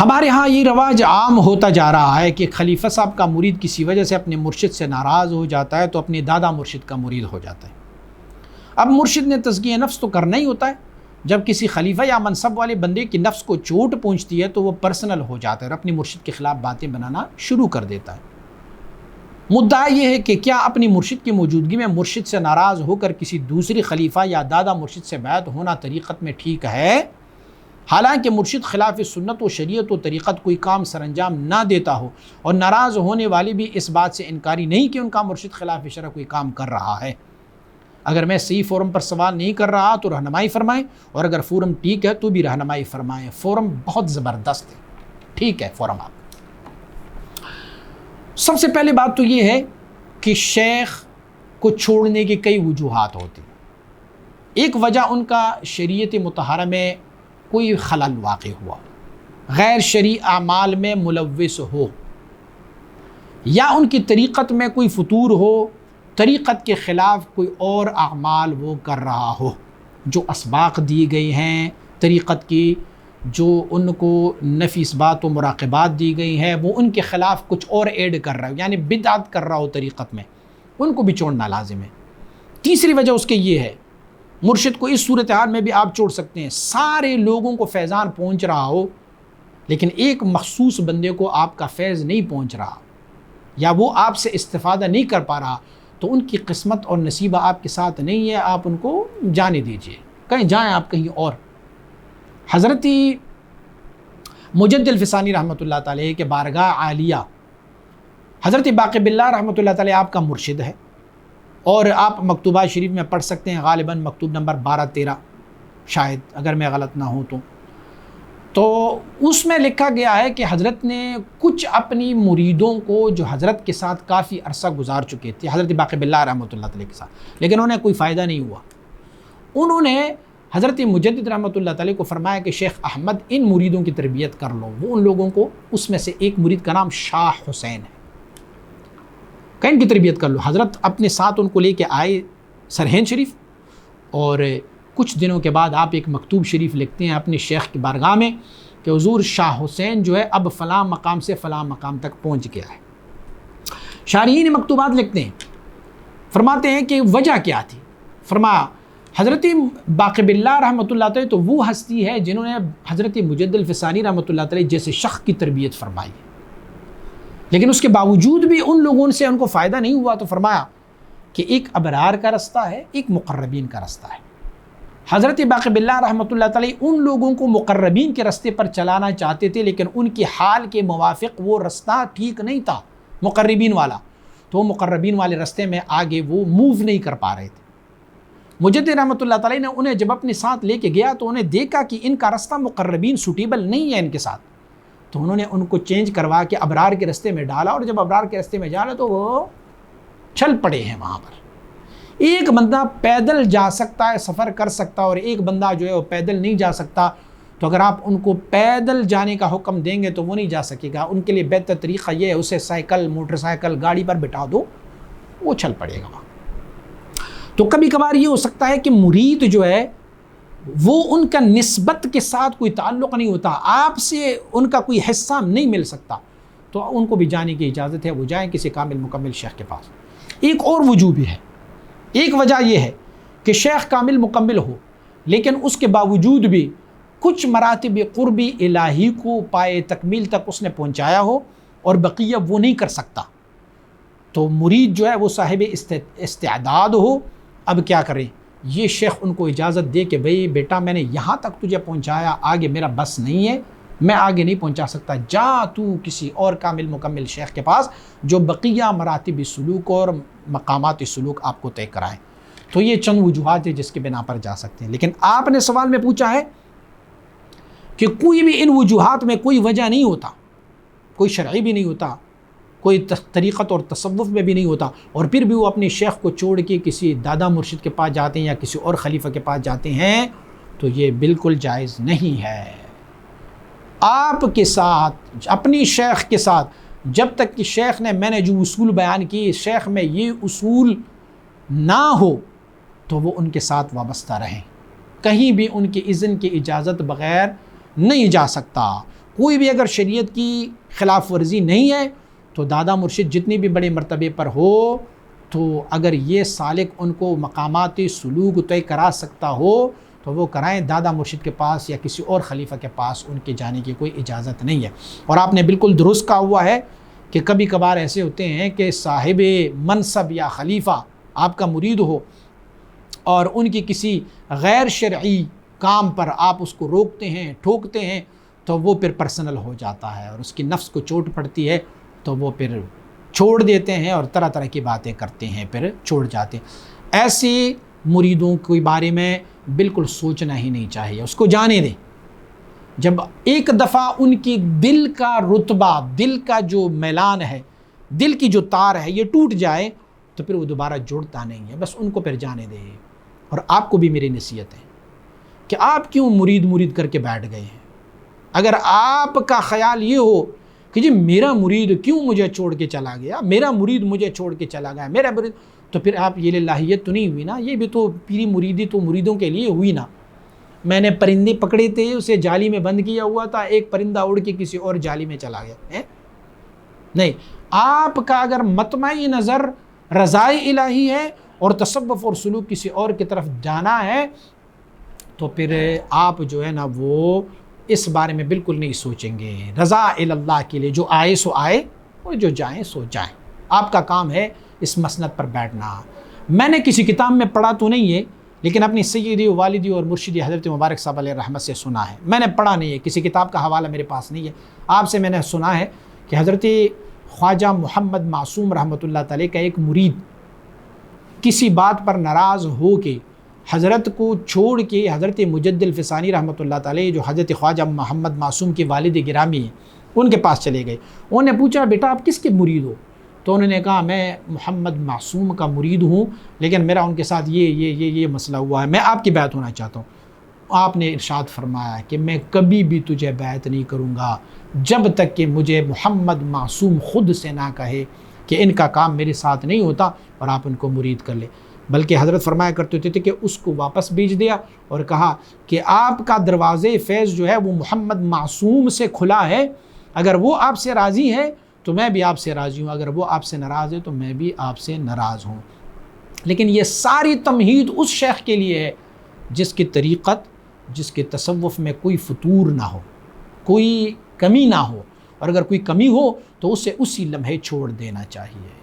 ہمارے ہاں یہ رواج عام ہوتا جا رہا ہے کہ خلیفہ صاحب کا مرید کسی وجہ سے اپنے مرشد سے ناراض ہو جاتا ہے تو اپنے دادا مرشد کا مرید ہو جاتا ہے۔ اب مرشد نے تزکیہ نفس تو کرنا ہی ہوتا ہے، جب کسی خلیفہ یا منصب والے بندے کی نفس کو چوٹ پہنچتی ہے تو وہ پرسنل ہو جاتا ہے اور اپنی مرشد کے خلاف باتیں بنانا شروع کر دیتا ہے۔ مدعا یہ ہے کہ کیا اپنی مرشد کی موجودگی میں مرشد سے ناراض ہو کر کسی دوسری خلیفہ یا دادا مرشد سے بیعت ہونا طریقت میں ٹھیک ہے؟ حالانکہ مرشد خلاف سنت و شریعت و طریقت کوئی کام سر انجام نہ دیتا ہو، اور ناراض ہونے والے بھی اس بات سے انکاری نہیں کہ ان کا مرشد خلاف شرع کوئی کام کر رہا ہے۔ اگر میں صحیح فورم پر سوال نہیں کر رہا تو رہنمائی فرمائیں، اور اگر فورم ٹھیک ہے تو بھی رہنمائی فرمائیں۔ فورم بہت زبردست ہے، ٹھیک ہے فورم آپ۔ سب سے پہلے بات تو یہ ہے کہ شیخ کو چھوڑنے کی کئی وجوہات ہوتی ہیں۔ ایک وجہ ان کا شریعت مطہرہ میں کوئی خلل واقع ہوا، غیر شرعی اعمال میں ملوث ہو، یا ان کی طریقت میں کوئی فطور ہو، طریقت کے خلاف کوئی اور اعمال وہ کر رہا ہو، جو اسباق دی گئی ہیں طریقت کی، جو ان کو نفی اثبات و مراقبات دی گئی ہیں، وہ ان کے خلاف کچھ اور ایڈ کر رہا ہو، یعنی بدعت کر رہا ہو طریقت میں، ان کو بھی چھوڑنا لازم ہے۔ تیسری وجہ اس کے یہ ہے، مرشد کو اس صورتحال میں بھی آپ چھوڑ سکتے ہیں، سارے لوگوں کو فیضان پہنچ رہا ہو لیکن ایک مخصوص بندے کو آپ کا فیض نہیں پہنچ رہا، یا وہ آپ سے استفادہ نہیں کر پا رہا، تو ان کی قسمت اور نصیبہ آپ کے ساتھ نہیں ہے، آپ ان کو جانے دیجئے، کہیں جائیں آپ کہیں اور۔ حضرت مجد الفسانی رحمۃ اللہ تعالیٰ کے بارگاہ عالیہ حضرت باقی باللہ رحمۃ اللہ تعالیٰ آپ کا مرشد ہے، اور آپ مکتوبات شریف میں پڑھ سکتے ہیں، غالباً مکتوب نمبر 12-13 شاید، اگر میں غلط نہ ہوں تو اس میں لکھا گیا ہے کہ حضرت نے کچھ اپنی مریدوں کو جو حضرت کے ساتھ کافی عرصہ گزار چکے تھے، حضرت باقی باللہ رحمۃ اللہ تعالیٰ کے ساتھ، لیکن انہیں کوئی فائدہ نہیں ہوا، انہوں نے حضرت مجدد رحمۃ اللہ تعالیٰ کو فرمایا کہ شیخ احمد ان مریدوں کی تربیت کر لو۔ وہ ان لوگوں کو، اس میں سے ایک مرید کا نام شاہ حسین ہے، کہ ان کی تربیت کر لو۔ حضرت اپنے ساتھ ان کو لے کے آئے سرہند شریف، اور کچھ دنوں کے بعد آپ ایک مکتوب شریف لکھتے ہیں اپنے شیخ کی بارگاہ میں کہ حضور شاہ حسین جو ہے اب فلاں مقام سے فلاں مقام تک پہنچ گیا ہے۔ شارحین مکتوبات لکھتے ہیں، فرماتے ہیں کہ وجہ کیا تھی؟ فرمایا حضرت باقی باللہ رحمۃ اللہ تعالیٰ تو وہ ہستی ہے جنہوں نے حضرت مجد الفسانی رحمۃ اللہ تعالیٰ جیسے شخص کی تربیت فرمائی ہے، لیکن اس کے باوجود بھی ان لوگوں سے ان کو فائدہ نہیں ہوا، تو فرمایا کہ ایک ابرار کا رستہ ہے، ایک مقربین کا رستہ ہے۔ حضرت باقی باللہ رحمۃ اللہ تعالیٰ ان لوگوں کو مقربین کے رستے پر چلانا چاہتے تھے، لیکن ان کی حال کے موافق وہ رستہ ٹھیک نہیں تھا مقربین والا، تو وہ مقربین والے رستے میں آگے وہ موو نہیں کر پا رہے تھے۔ مجدد رحمۃ اللہ تعالیٰ نے انہیں جب اپنے ساتھ لے کے گیا تو انہیں دیکھا کہ ان کا رستہ مقربین سوٹیبل نہیں ہے ان کے ساتھ، تو انہوں نے ان کو چینج کروا کے ابرار کے رستے میں ڈالا، اور جب ابرار کے رستے میں ڈالا تو وہ چل پڑے ہیں وہاں پر۔ ایک بندہ پیدل جا سکتا ہے، سفر کر سکتا، اور ایک بندہ جو ہے وہ پیدل نہیں جا سکتا، تو اگر آپ ان کو پیدل جانے کا حکم دیں گے تو وہ نہیں جا سکے گا۔ ان کے لیے بہتر طریقہ یہ ہے اسے سائیکل، موٹر سائیکل، گاڑی پر بٹھا دو، وہ چل پڑے گا وہاں۔ تو کبھی کبھار یہ ہو سکتا ہے کہ مرید جو ہے وہ ان کا نسبت کے ساتھ کوئی تعلق نہیں ہوتا، آپ سے ان کا کوئی حصہ نہیں مل سکتا، تو ان کو بھی جانے کی اجازت ہے، وہ جائیں کسی کامل مکمل شیخ کے پاس۔ ایک اور وجہ بھی ہے، ایک وجہ یہ ہے کہ شیخ کامل مکمل ہو لیکن اس کے باوجود بھی کچھ مراتب قربی الہی کو پائے تکمیل تک اس نے پہنچایا ہو اور بقیہ وہ نہیں کر سکتا، تو مرید جو ہے وہ صاحب استعداد ہو۔ اب کیا کریں؟ یہ شیخ ان کو اجازت دے کہ بھئی بیٹا میں نے یہاں تک تجھے پہنچایا، آگے میرا بس نہیں ہے، میں آگے نہیں پہنچا سکتا، جا تو کسی اور کامل مکمل شیخ کے پاس جو بقیہ مراتب سلوک اور مقامات سلوک آپ کو طے کرائیں۔ تو یہ چند وجوہات ہیں جس کے بنا پر جا سکتے ہیں، لیکن آپ نے سوال میں پوچھا ہے کہ کوئی بھی ان وجوہات میں کوئی وجہ نہیں ہوتا، کوئی شرعی بھی نہیں ہوتا، کوئی طریقت اور تصوف میں بھی نہیں ہوتا، اور پھر بھی وہ اپنے شیخ کو چھوڑ کے کسی دادا مرشد کے پاس جاتے ہیں یا کسی اور خلیفہ کے پاس جاتے ہیں، تو یہ بالکل جائز نہیں ہے۔ آپ کے ساتھ، اپنی شیخ کے ساتھ، جب تک کہ شیخ نے، میں نے جو اصول بیان کی، شیخ میں یہ اصول نہ ہو تو وہ ان کے ساتھ وابستہ رہیں، کہیں بھی ان کی اذن کی اجازت بغیر نہیں جا سکتا۔ کوئی بھی اگر شریعت کی خلاف ورزی نہیں ہے تو دادا مرشد جتنی بھی بڑے مرتبے پر ہو تو اگر یہ سالک ان کو مقامات سلوک طے کرا سکتا ہو تو وہ کرائیں، دادا مرشد کے پاس یا کسی اور خلیفہ کے پاس ان کے جانے کی کوئی اجازت نہیں ہے۔ اور آپ نے بالکل درست کہا ہوا ہے کہ کبھی کبھار ایسے ہوتے ہیں کہ صاحب منصب یا خلیفہ آپ کا مرید ہو اور ان کی کسی غیر شرعی کام پر آپ اس کو روکتے ہیں، ٹھوکتے ہیں، تو وہ پھر پرسنل ہو جاتا ہے اور اس کی نفس کو چوٹ پڑتی ہے تو وہ پھر چھوڑ دیتے ہیں اور طرح طرح کی باتیں کرتے ہیں، پھر چھوڑ جاتے ہیں۔ ایسے مریدوں کے بارے میں بالکل سوچنا ہی نہیں چاہیے، اس کو جانے دیں۔ جب ایک دفعہ ان کی دل کا رتبہ، دل کا جو میلان ہے، دل کی جو تار ہے یہ ٹوٹ جائے تو پھر وہ دوبارہ جڑتا نہیں ہے، بس ان کو پھر جانے دیں۔ اور آپ کو بھی میری نصیحت ہے کہ آپ کیوں مرید کر کے بیٹھ گئے ہیں؟ اگر آپ کا خیال یہ ہو کہ جی میرا مرید کیوں مجھے چھوڑ کے چلا گیا، میرا مرید مجھے چھوڑ کے چلا گیا، میرا مرید، تو پھر آپ یہ للہیت تو نہیں ہوئی نا، یہ بھی تو پیری مریدی تو مریدوں کے لیے ہوئی نا۔ میں نے پرندے پکڑے تھے، اسے جالی میں بند کیا ہوا تھا، ایک پرندہ اڑ کے کسی اور جالی میں چلا گیا، نہیں۔ آپ کا اگر مطمع نظر رضائے الہی ہے اور تصوف اور سلوک کسی اور کی طرف جانا ہے تو پھر آپ جو ہے نا وہ اس بارے میں بالکل نہیں سوچیں گے۔ رضا اللہ کے لیے جو آئے سو آئے اور جو جائیں سو جائیں، آپ کا کام ہے اس مسند پر بیٹھنا۔ میں نے کسی کتاب میں پڑھا تو نہیں ہے، لیکن اپنی سیدی والدی اور مرشدی حضرت مبارک صاحب علیہ رحمت سے سنا ہے، میں نے پڑھا نہیں ہے، کسی کتاب کا حوالہ میرے پاس نہیں ہے، آپ سے میں نے سنا ہے کہ حضرت خواجہ محمد معصوم رحمۃ اللہ تعالی کا ایک مرید کسی بات پر ناراض ہو کے حضرت کو چھوڑ کے حضرت مجد الفسانی رحمۃ اللہ تعالی جو حضرت خواجہ محمد معصوم کے والد گرامی ہیں ان کے پاس چلے گئے۔ انہوں نے پوچھا بیٹا آپ کس کے مرید ہو؟ تو انہوں نے کہا میں محمد معصوم کا مرید ہوں، لیکن میرا ان کے ساتھ یہ مسئلہ ہوا ہے، میں آپ کی بیعت ہونا چاہتا ہوں۔ آپ نے ارشاد فرمایا کہ میں کبھی بھی تجھے بیعت نہیں کروں گا جب تک کہ مجھے محمد معصوم خود سے نہ کہے کہ ان کا کام میرے ساتھ نہیں ہوتا اور آپ ان کو مرید کر لیں۔ بلکہ حضرت فرمایا کرتے تھے کہ اس کو واپس بھیج دیا اور کہا کہ آپ کا دروازے فیض جو ہے وہ محمد معصوم سے کھلا ہے، اگر وہ آپ سے راضی ہے تو میں بھی آپ سے راضی ہوں، اگر وہ آپ سے ناراض ہے تو میں بھی آپ سے ناراض ہوں۔ لیکن یہ ساری تمہید اس شیخ کے لیے ہے جس کی طریقت، جس کے تصوف میں کوئی فتور نہ ہو، کوئی کمی نہ ہو، اور اگر کوئی کمی ہو تو اسے اسی لمحے چھوڑ دینا چاہیے۔